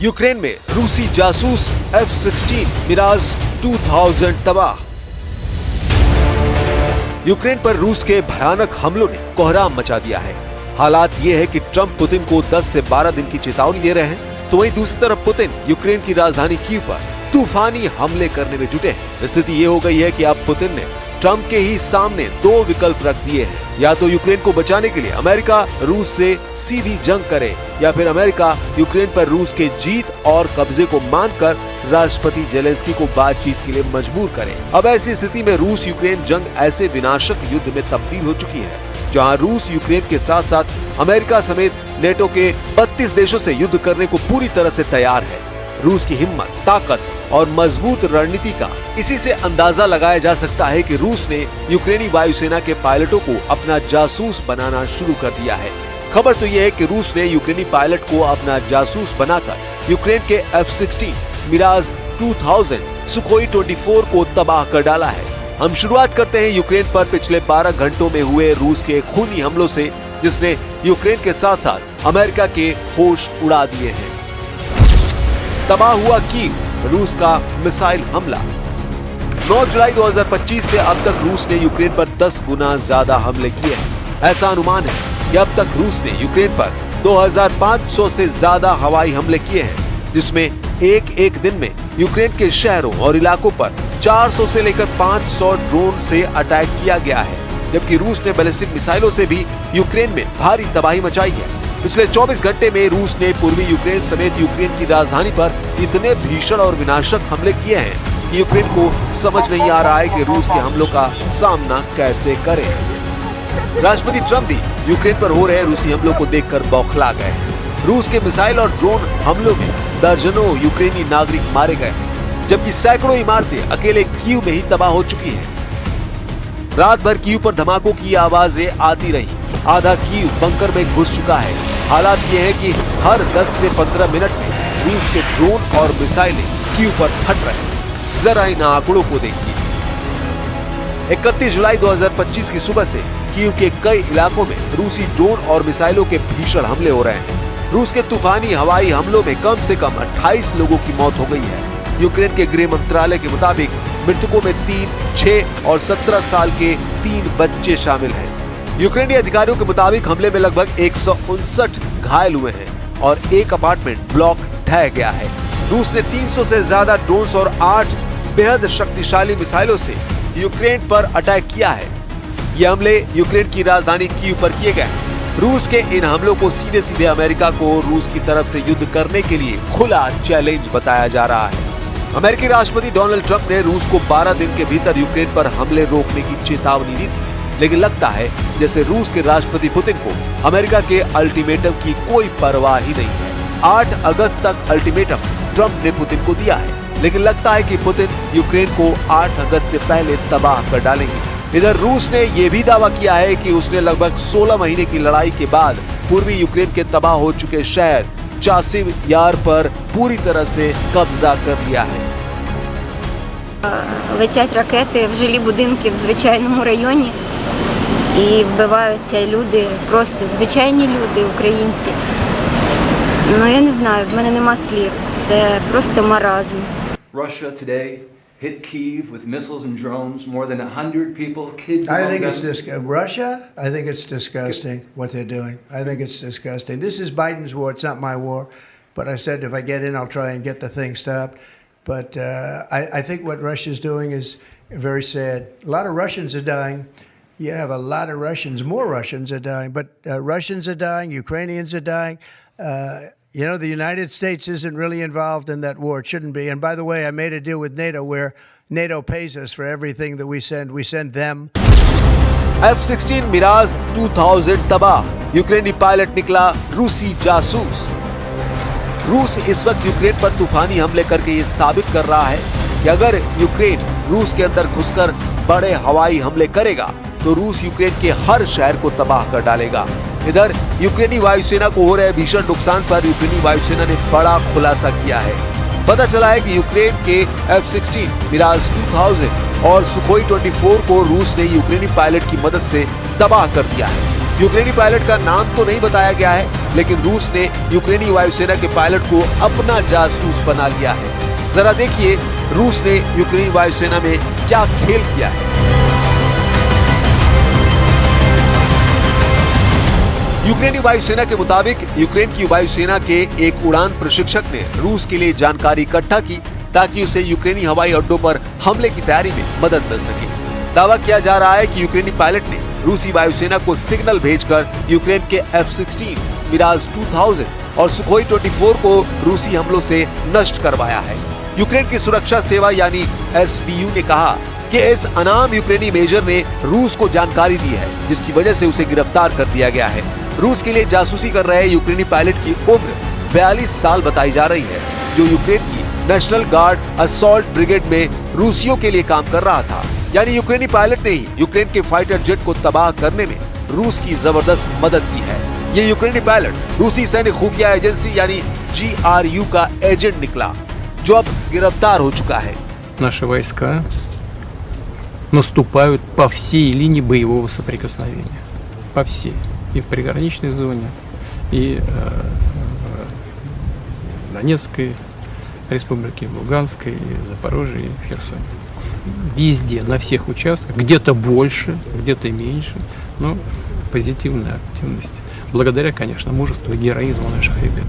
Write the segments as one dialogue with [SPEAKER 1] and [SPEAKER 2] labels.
[SPEAKER 1] Ukraine में रूसी जासूस F-16 मिराज 2000 तबाह। यूक्रेन पर रूस के भयानक हमलों ने कोहराम मचा दिया है। हालात ये है कि ट्रंप पुतिन को 10 से 12 दिन की चेतावनी दे रहे हैं, तो वहीं दूसरी तरफ पुतिन यूक्रेन की राजधानी कीव पर तूफानी हमले करने में जुटे हैं। स्थिति ये हो गई है कि अब पुतिन ने ट्रंप के ही सामने दो विकल्प रख दिए हैं, या तो यूक्रेन को बचाने के लिए अमेरिका रूस से सीधी जंग करे, या फिर अमेरिका यूक्रेन पर रूस के जीत और कब्जे को मानकर राष्ट्रपति जेलेंस्की को बातचीत के लिए मजबूर करे। अब ऐसी स्थिति में रूस यूक्रेन जंग ऐसे विनाशक युद्ध में तब्दील हो चुकी है, जहां रूस यूक्रेन के साथ साथ अमेरिका समेत नेटो के 32 देशों से युद्ध करने को पूरी तरह से तैयार है। रूस की हिम्मत, ताकत और मजबूत रणनीति का इसी से अंदाजा लगाया जा सकता है कि रूस ने यूक्रेनी वायुसेना के पायलटों को अपना जासूस बनाना शुरू कर दिया है। खबर तो यह है कि रूस ने यूक्रेनी पायलट को अपना जासूस बनाकर यूक्रेन के F-16 मिराज 2000 सुखोई 24 को तबाह कर डाला है। हम शुरुआत करते हैं यूक्रेन पर पिछले 12 घंटों में हुए रूस के खूनी हमलों से, जिसने यूक्रेन के साथ साथ अमेरिका के होश उड़ा दिए हैं। तबाह हुआ कीव, रूस का मिसाइल हमला। 9 जुलाई 2025 से अब तक रूस ने यूक्रेन पर 10 गुना ज्यादा हमले किए हैं। ऐसा अनुमान है कि अब तक रूस ने यूक्रेन पर 2500 से ज्यादा हवाई हमले किए हैं, जिसमें एक दिन में यूक्रेन के शहरों और इलाकों पर 400 से लेकर 500 ड्रोन से अटैक किया गया है, जबकि रूस ने बैलिस्टिक मिसाइलों से भी यूक्रेन में भारी तबाही मचाई है। पिछले 24 घंटे में रूस ने पूर्वी यूक्रेन समेत यूक्रेन की राजधानी पर इतने भीषण और विनाशक हमले किए हैं कि यूक्रेन को समझ नहीं आ रहा है कि रूस के हमलों का सामना कैसे करे। राष्ट्रपति ट्रंप भी यूक्रेन पर हो रहे रूसी हमलों को देखकर बौखला गए। रूस के मिसाइल और ड्रोन हमलों में दर्जनों यूक्रेनी नागरिक मारे गए, जबकि सैकड़ों इमारतें अकेले कीव में ही तबाह हो चुकी हैं। रात भर कीव पर धमाकों की आवाजें आती रही। आधा कीव बंकर में घुस चुका है। हालात ये है कि हर 10 से 15 मिनट में रूस के ड्रोन और मिसाइलें कीव पर फट रहे हैं। जरा इन आंकड़ों को देखिए। 31 जुलाई 2025 की सुबह से कीव के कई इलाकों में रूसी ड्रोन और मिसाइलों के भीषण हमले हो रहे हैं। रूस के तूफानी हवाई हमलों में कम से कम 28 लोगों की मौत हो गई है। यूक्रेन के गृह मंत्रालय के मुताबिक मृतकों में 3, 6 और 17 साल के 3 बच्चे शामिल हैं। यूक्रेनी अधिकारियों के मुताबिक हमले में लगभग 159 घायल हुए हैं और एक अपार्टमेंट ब्लॉक ढह गया है। रूस ने 300 से ज्यादा ड्रोन और 8 बेहद शक्तिशाली मिसाइलों से यूक्रेन पर अटैक किया है। ये हमले यूक्रेन की राजधानी कीव पर किए गए हैं। रूस के इन हमलों को सीधे सीधे अमेरिका को रूस की तरफ से युद्ध करने के लिए खुला चैलेंज बताया जा रहा है। अमेरिकी राष्ट्रपति डोनाल्ड ट्रंप ने रूस को 12 दिन के भीतर यूक्रेन पर हमले रोकने की चेतावनी दी थी, लेकिन लगता है जैसे रूस के राष्ट्रपति पुतिन को अमेरिका के अल्टीमेटम की कोई परवाह ही नहीं है। 8 अगस्त तक अल्टीमेटम ट्रंप ने पुतिन को दिया है, लेकिन लगता है कि पुतिन यूक्रेन को 8 अगस्त से पहले तबाह कर डालेंगे। इधर रूस ने यह भी दावा किया है कि उसने लगभग 16 महीने की लड़ाई के बाद पूर्वी यूक्रेन के तबाह हो चुके शहर चासिव यार पर पूरी तरह से कब्जा कर लिया है।
[SPEAKER 2] Летять ракети в жилі будинки в звичайному районі і вбиваються люди, просто звичайні люди, українці. Ну я не знаю, в мене нема слів. Це просто маразм.
[SPEAKER 3] Russia today hit Kyiv with missiles and drones. More than 100 people, kids.
[SPEAKER 4] I think it's Russia. I think it's disgusting what they're doing. I think it's disgusting. This is Biden's war. It's not my war. But I said if I get in, I'll try and get the thing stopped. But I think what Russia's doing is very sad. A lot of Russians are dying. You have a lot of Russians. More Russians are dying. But Russians are dying. Ukrainians are dying. You know, the United States isn't really involved in that war. It shouldn't be. And by the way, I made a deal with NATO where NATO pays us for everything that we send. We send them.
[SPEAKER 1] F-16 Miraj 2000 तबाह। यूक्रेनी pilot निकला रूसी जासूस। रूस इस वक्त Ukraine पर तूफानी हमले करके ये साबित कर रहा है कि अगर यूक्रेन रूस के अंदर घुसकर बड़े हवाई हमले करेगा तो रूस यूक्रेन के हर शहर को तबाह कर डालेगा। इधर यूक्रेनी वायुसेना को हो रहे भीषण नुकसान पर यूक्रेनी वायुसेना ने बड़ा खुलासा किया है। पता चला है कि यूक्रेन के F-16 मिराज 2000 और सुखोई 24 को रूस ने यूक्रेनी पायलट की मदद से तबाह कर दिया है। यूक्रेनी पायलट का नाम तो नहीं बताया गया है, लेकिन रूस ने यूक्रेनी वायुसेना के पायलट को अपना जासूस बना लिया है। जरा देखिए रूस ने यूक्रेनी वायुसेना में क्या खेल किया है। यूक्रेनी वायुसेना के मुताबिक यूक्रेन की वायुसेना के एक उड़ान प्रशिक्षक ने रूस के लिए जानकारी इकट्ठा की ताकि उसे यूक्रेनी हवाई अड्डों पर हमले की तैयारी में मदद मिल सके। दावा किया जा रहा है कि यूक्रेनी पायलट ने रूसी वायुसेना को सिग्नल भेजकर यूक्रेन के F-16, मिराज 2000 और सुखोई 24 को रूसी हमलों से नष्ट करवाया है। यूक्रेन की सुरक्षा सेवा यानी SBU ने कहा कि इस अनाम यूक्रेनी मेजर ने रूस को जानकारी दी है, जिसकी वजह से उसे गिरफ्तार कर दिया गया है। रूस के लिए जासूसी कर रहे यूक्रेनी पायलट की उम्र 42 साल बताई जा रही है, जो यूक्रेन की नेशनल गार्ड असॉल्ट ब्रिगेड में रूसियों के लिए काम कर रहा था। यानी यूक्रेनी पायलट ने ही यूक्रेन के फाइटर जेट को तबाह करने में रूस की जबरदस्त मदद की है। ये यूक्रेनी पायलट रूसी सैन्य खुफिया एजेंसी यानी GRU का एजेंट निकला, जो अब गिरफ्तार हो चुका है।
[SPEAKER 5] Наши войска наступают по всей линии боевого соприкосновения. По всей. И в приграничной зоне, и в Донецкой республике, в Луганской, и в Запорожье, и в Херсоне. Везде, на всех участках, где-то больше, где-то меньше, но позитивная активность. Благодаря, конечно, мужеству и героизму наших ребят.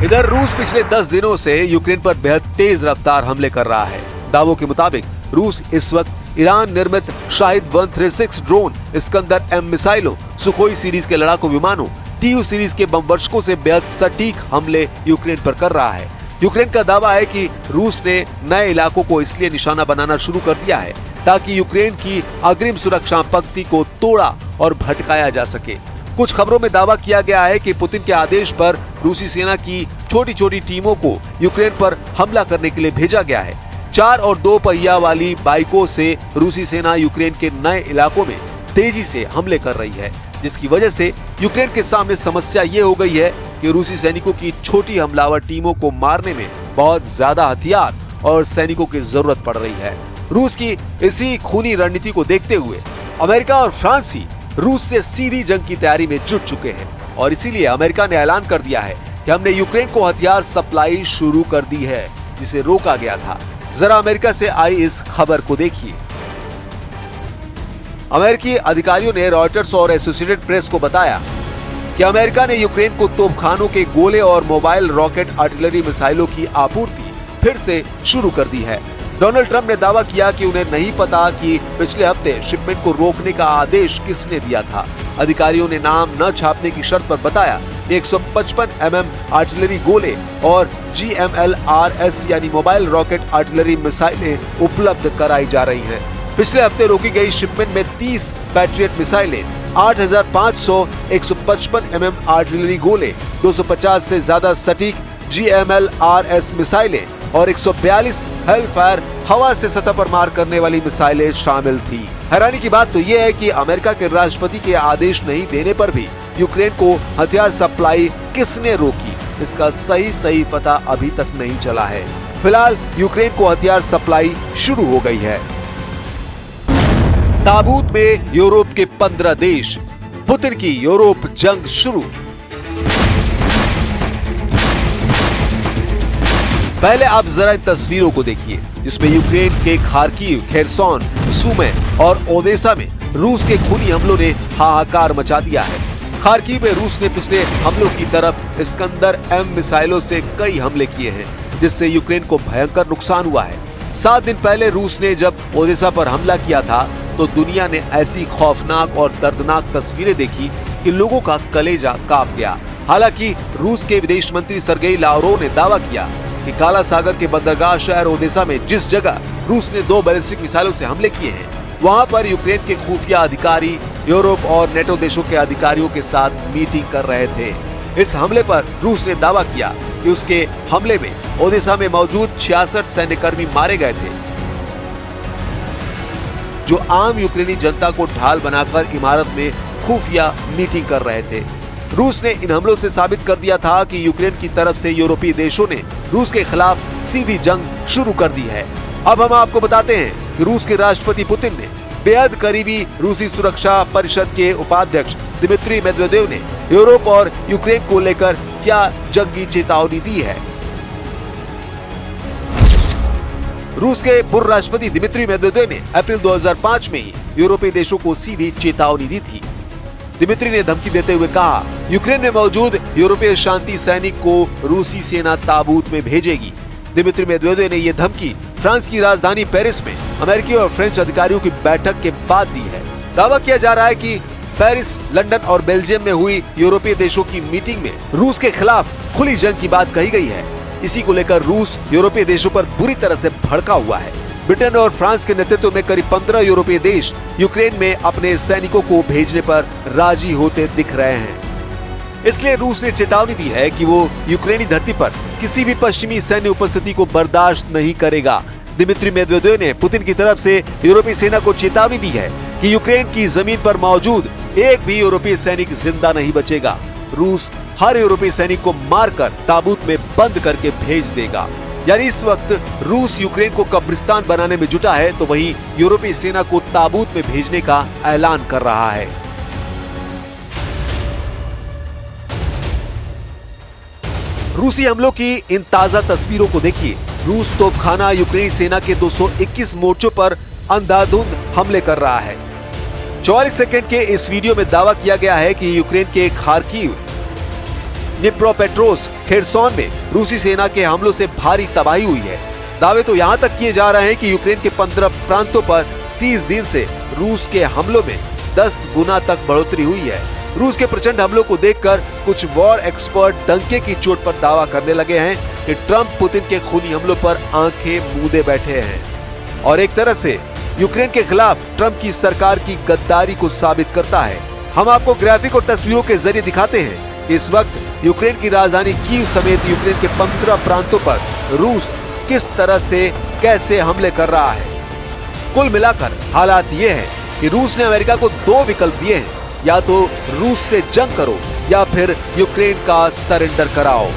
[SPEAKER 1] इधर रूस पिछले 10 दिनों से यूक्रेन पर बेहद तेज रफ्तार हमले कर रहा है। दावों के मुताबिक रूस इस वक्त ईरान निर्मित शाहिद 136 ड्रोन, इस्कंदर M मिसाइलों, सुखोई सीरीज के लड़ाकू विमानों, TU सीरीज के बमवर्षकों से बेहद सटीक हमले यूक्रेन पर कर रहा है। यूक्रेन का दावा है कि रूस ने नए इलाकों को इसलिए निशाना बनाना शुरू कर दिया है ताकि यूक्रेन की अग्रिम सुरक्षा पंक्ति को तोड़ा और भटकाया जा सके। कुछ खबरों में दावा किया गया है कि पुतिन के आदेश पर रूसी सेना की छोटी छोटी टीमों को यूक्रेन पर हमला करने के लिए भेजा गया है। 4 और 2 पहिया वाली बाइकों से रूसी सेना यूक्रेन के नए इलाकों में तेजी से हमले कर रही है, जिसकी वजह से यूक्रेन के सामने समस्या ये हो गई है कि रूसी सैनिकों की छोटी हमलावर टीमों को मारने में बहुत ज्यादा हथियार और सैनिकों की जरूरत पड़ रही है। रूस की इसी खूनी रणनीति को देखते हुए अमेरिका और फ्रांस ही रूस से सीधी जंग की तैयारी में जुट चुके हैं और इसीलिए अमेरिका ने ऐलान कर दिया है कि हमने यूक्रेन को हथियार सप्लाई शुरू कर दी है, जिसे रोका गया था। जरा अमेरिका से आई इस खबर को देखिए। अमेरिकी अधिकारियों ने रॉयटर्स और एसोसिएटेड प्रेस को बताया कि अमेरिका ने यूक्रेन को तोपखानों के गोले और मोबाइल रॉकेट आर्टिलरी मिसाइलों की आपूर्ति फिर से शुरू कर दी है। डोनाल्ड ट्रंप ने दावा किया कि उन्हें नहीं पता कि पिछले हफ्ते शिपमेंट को रोकने का आदेश किसने दिया था। अधिकारियों ने नाम न छापने की शर्त पर बताया 155 mm आर्टिलरी गोले और GMLRS यानी मोबाइल रॉकेट आर्टिलरी मिसाइलें उपलब्ध कराई जा रही हैं। पिछले हफ्ते रोकी गई शिपमेंट में 30 पैट्रियट मिसाइलें, 8500 155 mm आर्टिलरी गोले, 250 से ज्यादा सटीक GMLRS मिसाइलें और 142 हेलफायर हवा से सतह पर मार करने वाली मिसाइलें शामिल थी। हैरानी की बात तो यह है कि अमेरिका के राष्ट्रपति के आदेश नहीं देने पर भी यूक्रेन को हथियार सप्लाई किसने रोकी, इसका सही पता अभी तक नहीं चला है। फिलहाल यूक्रेन को हथियार सप्लाई शुरू हो गई है। ताबूत में यूरोप के 15 देश, पुतिन की यूरोप जंग शुरू। पहले आप जरा इन तस्वीरों को देखिए, जिसमें यूक्रेन के खार्किव, खेरसोन, सुमे और ओदेसा में रूस के खूनी हमलों ने हाहाकार मचा दिया है। खार्किव में रूस ने पिछले हमलों की तरफ इस्कंदर M मिसाइलों से कई हमले किए हैं, जिससे यूक्रेन को भयंकर नुकसान हुआ है। 7 दिन पहले रूस ने जब ओदेसा पर हमला किया था तो दुनिया ने ऐसी खौफनाक और दर्दनाक तस्वीरें देखी कि लोगों का कलेजा कांप गया। हालांकि रूस के विदेश मंत्री सर्गेई लावरोव ने दावा किया कि काला सागर के बंदरगाह शहर ओदेसा में जिस जगह रूस ने 2 बैलिस्टिक मिसाइलों से हमले किए हैं, वहां पर यूक्रेन के खुफिया अधिकारी यूरोप और नेटो देशों के अधिकारियों के साथ मीटिंग कर रहे थे। इस हमले पर रूस ने दावा किया कि उसके हमले में ओदेसा में मौजूद 66 सैन्यकर्मी मारे गए थे, जो आम यूक्रेनी जनता को ढाल बनाकर इमारत में खुफिया मीटिंग कर रहे थे। रूस ने इन हमलों से साबित कर दिया था कि यूक्रेन की तरफ से यूरोपीय देशों ने रूस के खिलाफ सीधी जंग शुरू कर दी है। अब हम आपको बताते हैं कि रूस के राष्ट्रपति पुतिन ने बेहद करीबी रूसी सुरक्षा परिषद के उपाध्यक्ष दिमित्री मेदवेदेव ने यूरोप और यूक्रेन को लेकर क्या जंगी चेतावनी दी है। रूस के पूर्व राष्ट्रपति दिमित्री मेदवेदेव ने अप्रैल 2005 में ही यूरोपीय देशों को सीधी चेतावनी दी थी। दिमित्री ने धमकी देते हुए कहा, यूक्रेन में मौजूद यूरोपीय शांति सैनिक को रूसी सेना ताबूत में भेजेगी। दिमित्री मेदवेदेव ने यह धमकी फ्रांस की राजधानी पेरिस में अमेरिकी और फ्रेंच अधिकारियों की बैठक के बाद दी है। दावा किया जा रहा है कि पेरिस, लंदन और बेल्जियम में हुई यूरोपीय देशों की मीटिंग में रूस के खिलाफ खुली जंग की बात कही गई है। इसी को लेकर रूस यूरोपीय देशों पर बुरी तरह से भड़का हुआ है। ब्रिटेन और फ्रांस के नेतृत्व में करीब 15 यूरोपीय देश यूक्रेन में अपने सैनिकों को भेजने पर राजी होते दिख रहे हैं। इसलिए रूस ने चेतावनी दी है कि वो यूक्रेनी धरती पर किसी भी पश्चिमी सैन्य उपस्थिति को बर्दाश्त नहीं करेगा। दिमित्री मेदवेदेव ने पुतिन की तरफ से यूरोपीय सेना को चेतावनी दी है कि यूक्रेन की जमीन पर मौजूद एक भी यूरोपीय सैनिक जिंदा नहीं बचेगा। रूस हर यूरोपीय सैनिक को मारकर ताबूत में बंद करके भेज देगा। यानी इस वक्त रूस यूक्रेन को कब्रिस्तान बनाने में जुटा है, तो वहीं यूरोपीय सेना को ताबूत में भेजने का ऐलान कर रहा है। रूसी हमलों की इन ताजा तस्वीरों को देखिए। रूस तोपखाना यूक्रेनी सेना के 221 मोर्चों पर अंधाधुंध हमले कर रहा है। 44 सेकंड के इस वीडियो में दावा किया गया है कि यूक्रेन के खार्किव, निप्रोपेट्रोव्स्क, खेरसोन में रूसी सेना के हमलों से भारी तबाही हुई है। दावे तो यहाँ तक किए जा रहे हैं कि यूक्रेन के 15 प्रांतों पर 30 दिन से रूस के हमलों में 10 गुना तक बढ़ोतरी हुई है। रूस के प्रचंड हमलों को देखकर कुछ वॉर एक्सपर्ट डंके की चोट पर दावा करने लगे हैं कि ट्रंप पुतिन के खूनी हमलों पर आंखें मूंदे बैठे हैं और एक तरह से यूक्रेन के खिलाफ ट्रंप की सरकार की गद्दारी को साबित करता है। हम आपको ग्राफिक और तस्वीरों के जरिए दिखाते हैं कि इस वक्त यूक्रेन की राजधानी कीव समेत यूक्रेन के 15 प्रांतों पर रूस किस तरह से कैसे हमले कर रहा है। कुल मिलाकर हालात ये है कि रूस ने अमेरिका को 2 विकल्प दिए हैं, या तो रूस से जंग करो या फिर यूक्रेन का सरेंडर कराओ।